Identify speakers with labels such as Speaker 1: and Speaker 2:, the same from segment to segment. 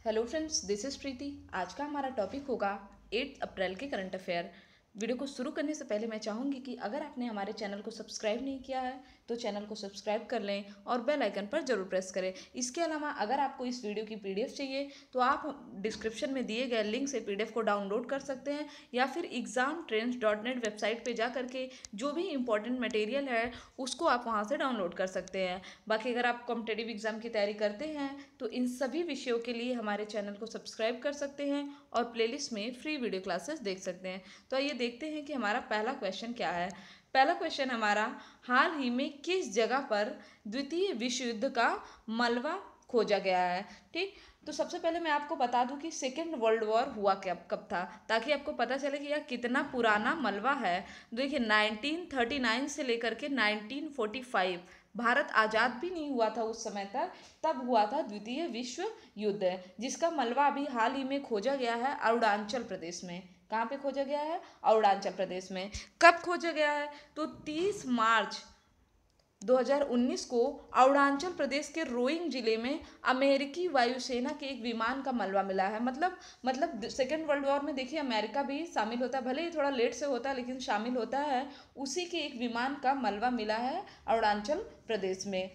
Speaker 1: Hello friends, this is प्रीति। आज का हमारा टॉपिक होगा 8 अप्रैल के करंट अफेयर। वीडियो को शुरू करने से पहले मैं चाहूँगी कि अगर आपने हमारे चैनल को सब्सक्राइब नहीं किया है तो चैनल को सब्सक्राइब कर लें और बेल आइकन पर जरूर प्रेस करें। इसके अलावा अगर आपको इस वीडियो की पीडीएफ चाहिए तो आप डिस्क्रिप्शन में दिए गए लिंक से पीडीएफ को डाउनलोड कर सकते हैं या फिर examtrends.net वेबसाइट पे जा करके जो भी इंपॉर्टेंट मटेरियल है उसको आप वहाँ से डाउनलोड कर सकते हैं। बाकी अगर आप कॉम्पिटेटिव एग्जाम की तैयारी करते हैं तो इन सभी विषयों के लिए हमारे चैनल को सब्सक्राइब कर सकते हैं और प्लेलिस्ट में फ्री वीडियो क्लासेस देख सकते हैं। तो आइए देखते हैं कि हमारा पहला क्वेश्चन क्या है। पहला क्वेश्चन हमारा, हाल ही में किस जगह पर द्वितीय विश्व युद्ध का मलबा खोजा गया है। ठीक, तो सबसे पहले मैं आपको बता दूं कि सेकेंड वर्ल्ड वॉर हुआ कब था, ताकि आपको पता चले कि यह कितना पुराना मलबा है। देखिए 1939 से लेकर के 1945, भारत आज़ाद भी नहीं हुआ था उस समय तक, तब हुआ था द्वितीय विश्व युद्ध, जिसका मलबा अभी हाल ही में खोजा गया है अरुणाचल प्रदेश में। कहाँ पे खोजा गया है? अरुणाचल प्रदेश में। कब खोजा गया है? तो 30 मार्च 2019 को अरुणाचल प्रदेश के रोइंग जिले में अमेरिकी वायुसेना के एक विमान का मलबा मिला है। मतलब सेकेंड वर्ल्ड वॉर में देखिए अमेरिका भी शामिल होता है, भले ही थोड़ा लेट से होता है लेकिन शामिल होता है। उसी के एक विमान का मलबा मिला है अरुणाचल प्रदेश में।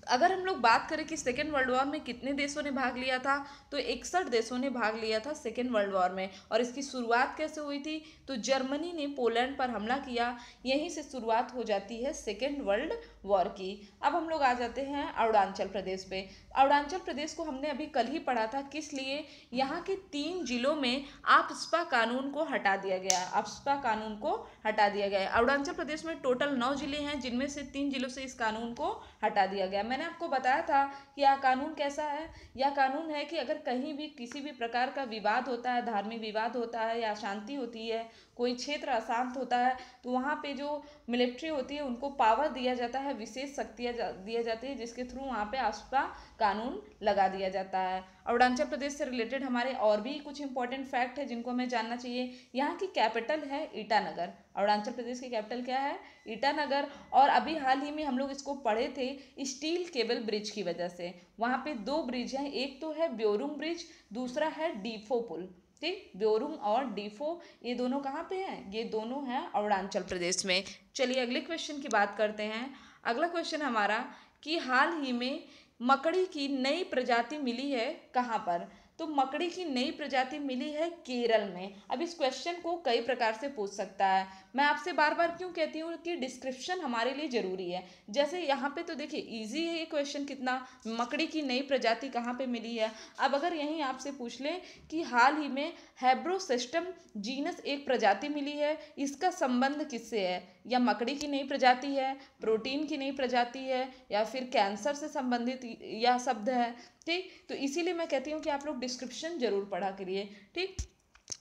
Speaker 1: अगर हम लोग बात करें कि सेकेंड वर्ल्ड वॉर में कितने देशों ने भाग लिया था, तो 61 देशों ने भाग लिया था सेकेंड वर्ल्ड वॉर में। और इसकी शुरुआत कैसे हुई थी? तो जर्मनी ने पोलैंड पर हमला किया, यहीं से शुरुआत हो जाती है सेकेंड वर्ल्ड वॉर की। अब हम लोग आ जाते हैं अरुणाचल प्रदेश पे। अरुणाचल प्रदेश को हमने अभी कल ही पढ़ा था, किस लिए? यहाँ के 3 जिलों में आपस्पा कानून को हटा दिया गया। आपस्पा कानून को हटा दिया गया है। अरुणाचल प्रदेश में टोटल 9 जिले हैं, जिनमें से 3 जिलों से इस कानून को हटा दिया गया। मैंने आपको बताया था कि यह कानून कैसा है। यह कानून है कि अगर कहीं भी किसी भी प्रकार का विवाद होता है, धार्मिक विवाद होता है या अशांति होती है, कोई क्षेत्र अशांत होता है, तो वहाँ पे जो मिलिट्री होती है उनको पावर दिया जाता है, विशेष शक्तियाँ दिया जाती है, जिसके थ्रू वहाँ पे आपस्पा कानून लगा दिया जाता है। अरुणाचल प्रदेश से रिलेटेड हमारे और भी कुछ इंपॉर्टेंट फैक्ट है जिनको हमें जानना चाहिए। यहाँ की कैपिटल है ईटानगर। अरुणाचल प्रदेश की कैपिटल क्या है? ईटानगर। और अभी हाल ही में हम लोग इसको पढ़े थे स्टील केबल ब्रिज की वजह से। वहाँ पे 2 ब्रिज हैं, एक तो है ब्योरुंग ब्रिज, दूसरा है डीफो पुल। ठीक, ब्योरुंग और डीफो, ये दोनों कहाँ पे हैं? ये दोनों हैं अरुणाचल प्रदेश में। चलिए अगले क्वेश्चन की बात करते हैं। अगला क्वेश्चन हमारा कि हाल ही में मकड़ी की नई प्रजाति मिली है कहाँ पर? तो मकड़ी की नई प्रजाति मिली है केरल में। अब इस क्वेश्चन को कई प्रकार से पूछ सकता है। मैं आपसे बार बार क्यों कहती हूँ कि डिस्क्रिप्शन हमारे लिए जरूरी है। जैसे यहाँ पे तो देखिए इजी है ये क्वेश्चन कितना, मकड़ी की नई प्रजाति कहाँ पे मिली है। अब अगर यहीं आपसे पूछ ले कि हाल ही में हेब्रोसिस्टम जीनस एक प्रजाति मिली है, इसका संबंध किससे है? या मकड़ी की नई प्रजाति है, प्रोटीन की नई प्रजाति है, या फिर कैंसर से संबंधित यह शब्द है। ठीक, तो इसीलिए मैं कहती हूँ कि आप लोग डिस्क्रिप्शन जरूर पढ़ा करिए। ठीक,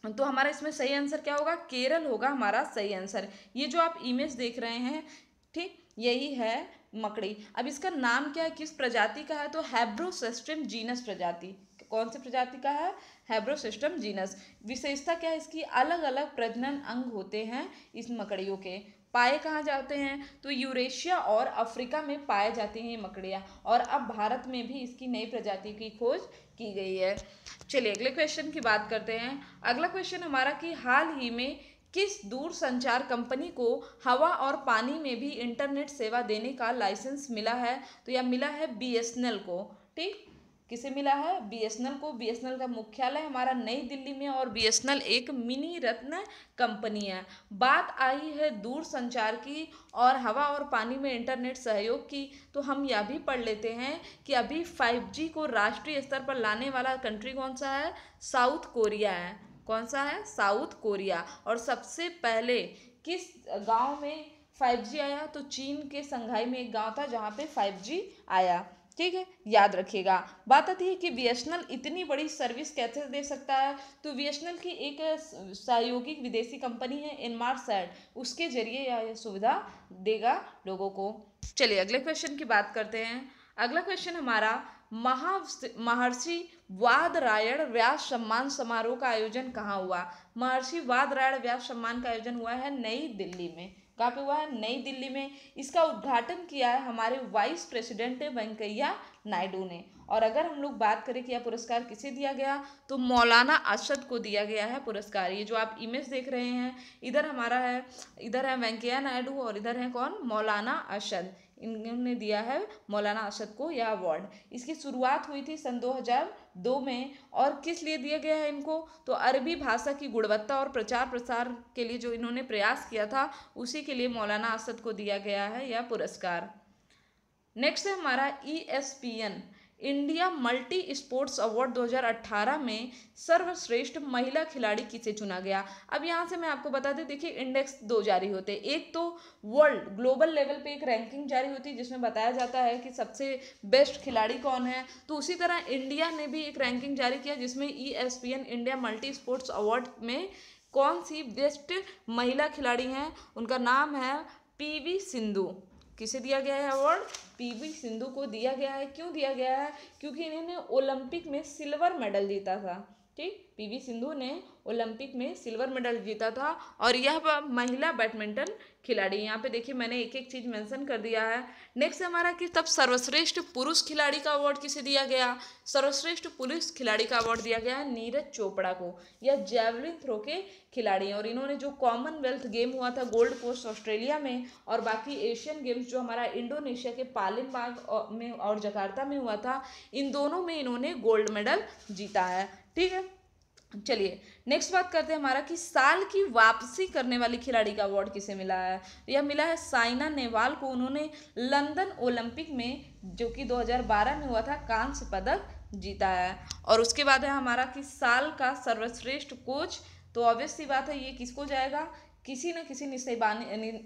Speaker 1: तो हमारा इसमें सही आंसर क्या होगा? केरल होगा हमारा सही आंसर। ये जो आप इमेज देख रहे हैं, ठीक, यही है मकड़ी। अब इसका नाम क्या है, किस प्रजाति का है? तो हेब्रोसिस्टम जीनस प्रजाति। कौन सी प्रजाति का है? हेब्रोसिस्टम जीनस। विशेषता क्या है इसकी? अलग अलग प्रजनन अंग होते हैं इस मकड़ियों के। पाए कहाँ जाते हैं? तो यूरेशिया और अफ्रीका में पाए जाती हैं ये मकड़ियाँ, और अब भारत में भी इसकी नई प्रजाति की खोज की गई है। चलिए अगले क्वेश्चन की बात करते हैं। अगला क्वेश्चन हमारा कि हाल ही में किस दूरसंचार कंपनी को हवा और पानी में भी इंटरनेट सेवा देने का लाइसेंस मिला है? तो यह मिला है बीएसएनएल को। ठीक, किसे मिला है? बीएसएनएल को। बीएसएनएल का मुख्यालय हमारा नई दिल्ली में, और बीएसएनएल एक मिनी रत्न कंपनी है। बात आई है दूर संचार की और हवा और पानी में इंटरनेट सहयोग की, तो हम यह भी पढ़ लेते हैं कि अभी 5G को राष्ट्रीय स्तर पर लाने वाला कंट्री कौन सा है? साउथ कोरिया है। कौन सा है? South Korea. और सबसे पहले किस गांव में 5G आया? तो चीन के संघाई में एक गांव था जहां पे 5G आया। ठीक है, याद रखिएगा। बात आती है कि बीएसएनएल इतनी बड़ी सर्विस कैसे दे सकता है? तो बीएसएनएल की एक सहयोगी विदेशी कंपनी है इनमार्सैट, उसके जरिए यह सुविधा देगा लोगों को। चलिए अगले क्वेश्चन की बात करते हैं। अगला क्वेश्चन हमारा, महर्षि वादरायण व्यास सम्मान समारोह का आयोजन कहाँ हुआ? महर्षि वादरायण व्यास सम्मान का आयोजन हुआ है नई दिल्ली में। कहाँ पे हुआ है? नई दिल्ली में। इसका उद्घाटन किया है हमारे वाइस प्रेसिडेंट वेंकैया नायडू ने। और अगर हम लोग बात करें कि यह पुरस्कार किसे दिया गया, तो मौलाना अरशद को दिया गया है पुरस्कार। ये जो आप इमेज देख रहे हैं, इधर है वेंकैया नायडू और इधर है कौन, मौलाना अरशद। इन्होंने दिया है मौलाना अरशद को यह अवार्ड। इसकी शुरुआत हुई थी सन 2002 में। और किस लिए दिया गया है इनको, तो अरबी भाषा की गुणवत्ता और प्रचार प्रसार के लिए जो इन्होंने प्रयास किया था, उसी के लिए मौलाना अरशद को दिया गया है यह पुरस्कार। नेक्स्ट है हमारा ESPN India multi sports award 2018 में सर्वश्रेष्ठ महिला खिलाड़ी किसे चुना गया। अब यहाँ से मैं आपको बता दें, देखिए इंडेक्स दो जारी होते हैं। एक तो वर्ल्ड ग्लोबल लेवल पे एक रैंकिंग जारी होती है जिसमें बताया जाता है कि सबसे बेस्ट खिलाड़ी कौन है। तो उसी तरह इंडिया ने भी एक रैंकिंग जारी किया जिसमें ESPN India multi sports award में कौन सी बेस्ट महिला खिलाड़ी हैं, उनका नाम है PV सिंधु। किसे दिया गया है अवार्ड, PV सिंधु को दिया गया है। क्यों दिया गया है, क्योंकि इन्होंने ओलंपिक में सिल्वर मेडल जीता था। ठीक, PV सिंधु ने ओलंपिक में सिल्वर मेडल जीता था और यह महिला बैडमिंटन खिलाड़ी। यहाँ पे देखिए मैंने एक एक चीज मेंशन कर दिया है। नेक्स्ट हमारा कि तब सर्वश्रेष्ठ पुरुष खिलाड़ी का अवार्ड किसे दिया गया, सर्वश्रेष्ठ पुरुष खिलाड़ी का अवार्ड दिया गया है नीरज चोपड़ा को। यह जैवलिन थ्रो के खिलाड़ी हैं और इन्होंने जो कॉमनवेल्थ गेम हुआ था गोल्ड कोस्ट ऑस्ट्रेलिया में और बाकी एशियन गेम्स जो हमारा इंडोनेशिया के पालिम्बांग में और जकार्ता में हुआ था, इन दोनों में इन्होंने गोल्ड मेडल जीता है। ठीक है, चलिए नेक्स्ट बात करते हैं हमारा कि साल की वापसी करने वाली खिलाड़ी का अवार्ड किसे मिला है। यह मिला है साइना नेहवाल को। उन्होंने लंदन ओलंपिक में जो कि 2012 में हुआ था कांस्य पदक जीता है। और उसके बाद है हमारा कि साल का सर्वश्रेष्ठ कोच, तो ऑब्वियस सी बात है ये किसको जाएगा, किसी न किसी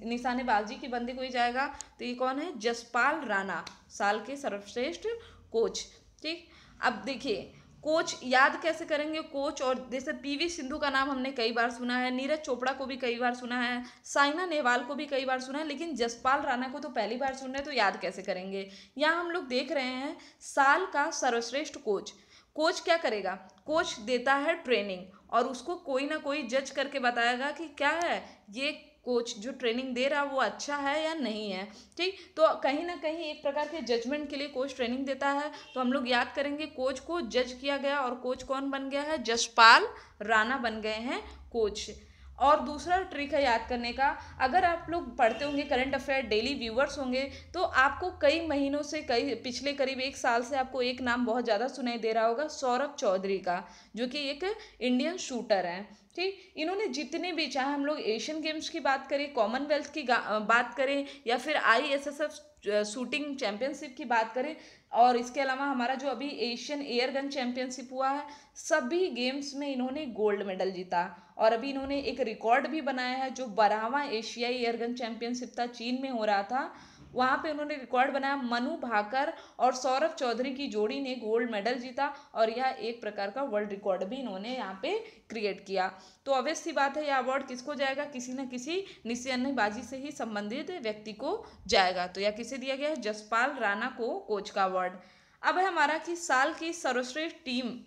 Speaker 1: निशानेबाजी के बंदे को ही जाएगा। तो ये कौन है, जसपाल राणा, साल के सर्वश्रेष्ठ कोच। ठीक, अब देखिए कोच याद कैसे करेंगे, कोच और जैसे PV सिंधु का नाम हमने कई बार सुना है, नीरज चोपड़ा को भी कई बार सुना है, साइना नेहवाल को भी कई बार सुना है, लेकिन जसपाल राणा को तो पहली बार सुन रहे हैं, तो याद कैसे करेंगे। यहाँ हम लोग देख रहे हैं साल का सर्वश्रेष्ठ कोच। कोच क्या करेगा, कोच देता है ट्रेनिंग और उसको कोई ना कोई जज करके बताएगा कि क्या है ये कोच जो ट्रेनिंग दे रहा है वो अच्छा है या नहीं है। ठीक, तो कहीं ना कहीं एक प्रकार के जजमेंट के लिए कोच ट्रेनिंग देता है। तो हम लोग याद करेंगे कोच को जज किया गया और कोच कौन बन गया है, जसपाल राणा बन गए हैं कोच। और दूसरा ट्रिक है याद करने का, अगर आप लोग पढ़ते होंगे करंट अफेयर, डेली व्यूवर्स होंगे, तो आपको कई महीनों से पिछले करीब एक साल से आपको एक नाम बहुत ज़्यादा सुनाई दे रहा होगा, सौरभ चौधरी का, जो कि एक इंडियन शूटर हैं। ठीक, इन्होंने जितने भी, चाहे हम लोग एशियन गेम्स की बात करें, कॉमनवेल्थ की बात करें या फिर ISSF शूटिंग चैंपियनशिप की बात करें, और इसके अलावा हमारा जो अभी एशियन एयर गन चैंपियनशिप हुआ है, सभी गेम्स में इन्होंने गोल्ड मेडल जीता। और अभी इन्होंने एक रिकॉर्ड भी बनाया है, जो 12वां एशियाई एयरगन चैंपियनशिप था, चीन में हो रहा था, वहाँ पे उन्होंने रिकॉर्ड बनाया। मनु भाकर और सौरभ चौधरी की जोड़ी ने गोल्ड मेडल जीता और यह एक प्रकार का वर्ल्ड रिकॉर्ड भी इन्होंने यहाँ पे क्रिएट किया। तो ऑब्वियस सी बात है यह अवार्ड किसको जाएगा, किसी न किसी निशानेबाजी से ही संबंधित व्यक्ति को जाएगा। तो यह किसे दिया गया है, जसपाल राणा को कोच का अवार्ड। अब है हमारा कि साल की सर्वश्रेष्ठ टीम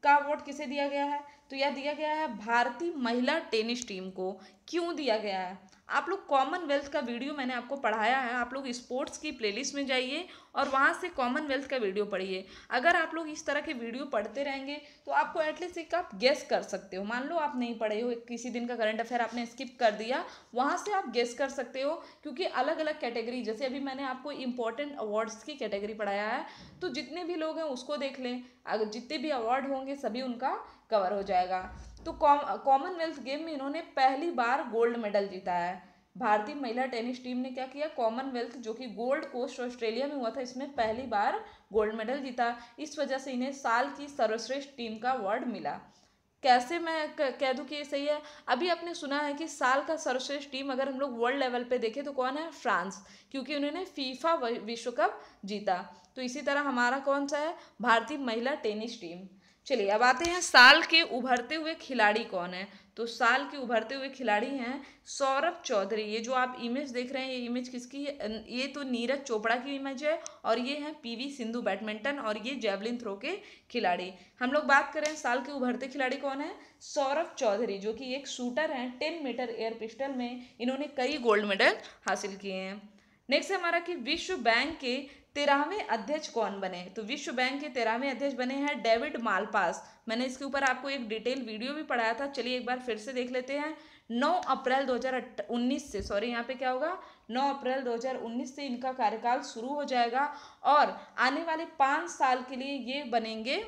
Speaker 1: का अवार्ड किसे दिया गया है, तो यह दिया गया है भारतीय महिला टेनिस टीम को। क्यों दिया गया है, आप लोग कॉमनवेल्थ का वीडियो मैंने आपको पढ़ाया है, आप लोग स्पोर्ट्स की प्लेलिस्ट में जाइए और वहाँ से कॉमनवेल्थ का वीडियो पढ़िए। अगर आप लोग इस तरह के वीडियो पढ़ते रहेंगे तो आपको एटलीस्ट एक आप गेस कर सकते हो। मान लो आप नहीं पढ़े हो, किसी दिन का करंट अफेयर आपने स्किप कर दिया, वहाँ से आप गेस कर सकते हो, क्योंकि अलग अलग कैटेगरी, जैसे अभी मैंने आपको इंपॉर्टेंट अवार्ड्स की कैटेगरी पढ़ाया है, तो जितने भी लोग हैं उसको देख लें, अगर जितने भी अवार्ड होंगे सभी उनका कवर हो जाएगा। तो कॉमनवेल्थ गेम में इन्होंने पहली बार गोल्ड मेडल जीता है। भारतीय महिला टेनिस टीम ने क्या किया, कॉमनवेल्थ जो कि गोल्ड कोस्ट ऑस्ट्रेलिया में हुआ था, इसमें पहली बार गोल्ड मेडल जीता। इस वजह से इन्हें साल की सर्वश्रेष्ठ टीम का अवार्ड मिला। कैसे मैं कह दूं कि ये सही है, अभी आपने सुना है कि साल का सर्वश्रेष्ठ टीम अगर हम लोग वर्ल्ड लेवल पे देखें तो कौन है, फ्रांस, क्योंकि उन्होंने फीफा विश्व कप जीता। तो इसी तरह हमारा कौन सा है, भारतीय महिला टेनिस टीम। चलिए अब आते हैं साल के उभरते हुए खिलाड़ी कौन है। तो साल के उभरते हुए खिलाड़ी हैं सौरभ चौधरी। ये जो आप इमेज देख रहे हैं, ये इमेज किसकी है, ये तो नीरज चोपड़ा की इमेज है, और ये है PV सिंधु बैडमिंटन, और ये जेवलिन थ्रो के खिलाड़ी। हम लोग बात करें साल के उभरते खिलाड़ी कौन है, सौरभ चौधरी, जो कि एक शूटर हैं। 10 मीटर एयर पिस्टल में इन्होंने कई गोल्ड मेडल हासिल किए हैं। नेक्स्ट है हमारा कि विश्व बैंक के 13वें अध्यक्ष कौन बने? तो विश्व बैंक के 13वें अध्यक्ष बने हैं डेविड मालपास। मैंने इसके ऊपर आपको एक डिटेल वीडियो भी पढ़ाया था, चलिए एक बार फिर से देख लेते हैं। 9 अप्रैल 2019 से, सॉरी यहाँ पे क्या होगा, 9 अप्रैल 2019 से इनका कार्यकाल शुरू हो जाएगा और आने वाले 5 साल के लिए ये बनेंगे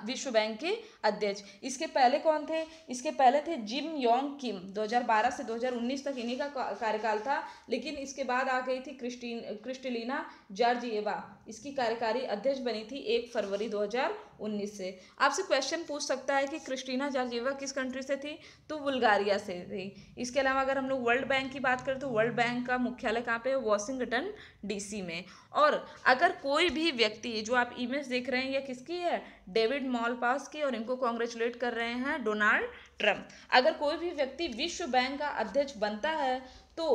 Speaker 1: विश्व बैंक के अध्यक्ष। इसके पहले कौन थे? इसके पहले थे जिम योंग किम। 2012 से 2019 तक इन्हीं का कार्यकाल था, लेकिन इसके बाद आ गई थी क्रिस्टलिना जॉर्जिएवा, इसकी कार्यकारी अध्यक्ष बनी थी 1 फरवरी 2019 से। आपसे क्वेश्चन पूछ सकता है कि क्रिस्टिना जॉर्जिएवा किस कंट्री से थी? तो बुल्गारिया से थी। इसके अलावा अगर हम लोग वर्ल्ड बैंक की बात करें तो वर्ल्ड बैंक का मुख्यालय कहाँ पे है? वॉशिंगटन डीसी में। और अगर कोई भी व्यक्ति, जो आप इमेज देख रहे हैं, ये किसकी है? डेविड मालपास की, और इनको कॉन्ग्रेचुलेट कर रहे हैं डोनाल्ड ट्रंप। अगर कोई भी व्यक्ति विश्व बैंक का अध्यक्ष बनता है तो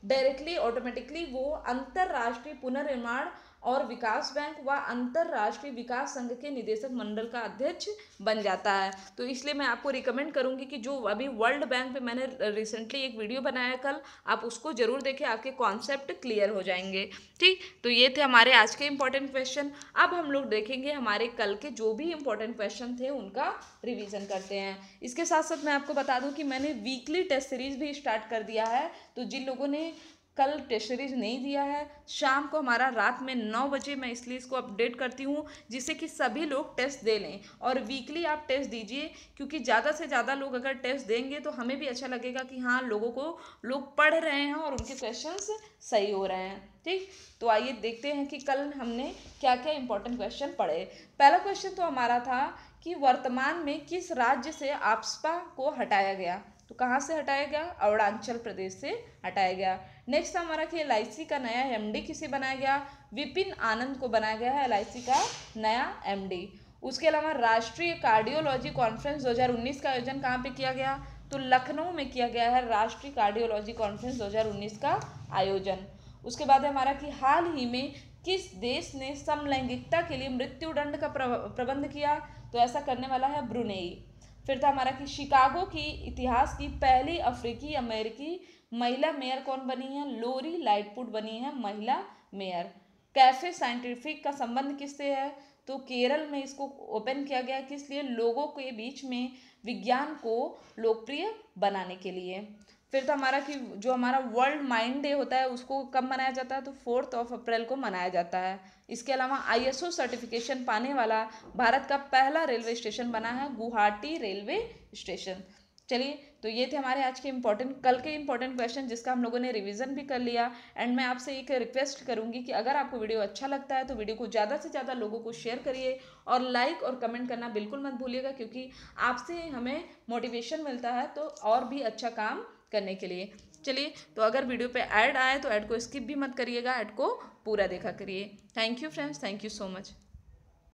Speaker 1: डायरेक्टली ऑटोमेटिकली वो अंतरराष्ट्रीय पुनर्निर्माण और विकास बैंक व अंतरराष्ट्रीय विकास संघ के निदेशक मंडल का अध्यक्ष बन जाता है। तो इसलिए मैं आपको रिकमेंड करूंगी कि जो अभी वर्ल्ड बैंक पे मैंने रिसेंटली एक वीडियो बनाया कल, आप उसको जरूर देखें, आपके कॉन्सेप्ट क्लियर हो जाएंगे। ठीक, तो ये थे हमारे आज के इंपॉर्टेंट क्वेश्चन। अब हम लोग देखेंगे हमारे कल के जो भी इंपॉर्टेंट क्वेश्चन थे उनका रिविजन करते हैं। इसके साथ साथ मैं आपको बता दूं कि मैंने वीकली टेस्ट सीरीज भी स्टार्ट कर दिया है, तो जिन लोगों ने कल टेस्ट सीरीज नहीं दिया है, शाम को हमारा रात में 9 बजे मैं इसलिए इसको अपडेट करती हूँ जिससे कि सभी लोग टेस्ट दे लें। और वीकली आप टेस्ट दीजिए, क्योंकि ज़्यादा से ज़्यादा लोग अगर टेस्ट देंगे तो हमें भी अच्छा लगेगा कि हाँ लोग पढ़ रहे हैं और उनके क्वेश्चंस सही हो रहे हैं। ठीक, तो आइए देखते हैं कि कल हमने क्या क्या इंपॉर्टेंट क्वेश्चन पढ़े। पहला क्वेश्चन तो हमारा था कि वर्तमान में किस राज्य से आफ्स्पा को हटाया गया? तो कहाँ से हटाया गया? अरुणाचल प्रदेश से हटाया गया। नेक्स्ट हमारा कि एलआईसी का नया एमडी किसे बनाया गया? विपिन आनंद को बनाया गया है एलआईसी का नया एमडी। उसके अलावा राष्ट्रीय कार्डियोलॉजी कॉन्फ्रेंस 2019 का आयोजन कहाँ पे किया गया? तो लखनऊ में किया गया है राष्ट्रीय कार्डियोलॉजी कॉन्फ्रेंस 2019 का आयोजन। उसके बाद हमारा कि हाल ही में किस देश ने समलैंगिकता के लिए मृत्युदंड का प्रबंध किया? तो ऐसा करने वाला है ब्रुनेई। फिर था हमारा कि शिकागो की इतिहास की पहली अफ्रीकी अमेरिकी महिला मेयर कौन बनी है? लोरी लाइटफुट बनी है महिला मेयर। कैफे साइंटिफिक का संबंध किससे है? तो केरल में इसको ओपन किया गया, किस लिए? लोगों के बीच में विज्ञान को लोकप्रिय बनाने के लिए। फिर तो हमारा कि जो हमारा वर्ल्ड माइंड डे होता है उसको कब मनाया जाता है? तो 4 अप्रैल को मनाया जाता है। इसके अलावा आईएसओ सर्टिफिकेशन पाने वाला भारत का पहला रेलवे स्टेशन बना है गुवाहाटी रेलवे स्टेशन। चलिए, तो ये थे हमारे आज के कल के इंपॉर्टेंट क्वेश्चन जिसका हम लोगों ने रिवीजन भी कर लिया। एंड मैं आपसे एक रिक्वेस्ट करूंगी कि अगर आपको वीडियो अच्छा लगता है तो वीडियो को ज़्यादा से ज़्यादा लोगों को शेयर करिए और लाइक और कमेंट करना बिल्कुल मत भूलिएगा, क्योंकि आपसे हमें मोटिवेशन मिलता है तो और भी अच्छा काम करने के लिए। चलिए, तो अगर वीडियो पे ऐड आए तो ऐड को स्किप भी मत करिएगा, ऐड को पूरा देखा करिए। Thank you friends, thank you so much.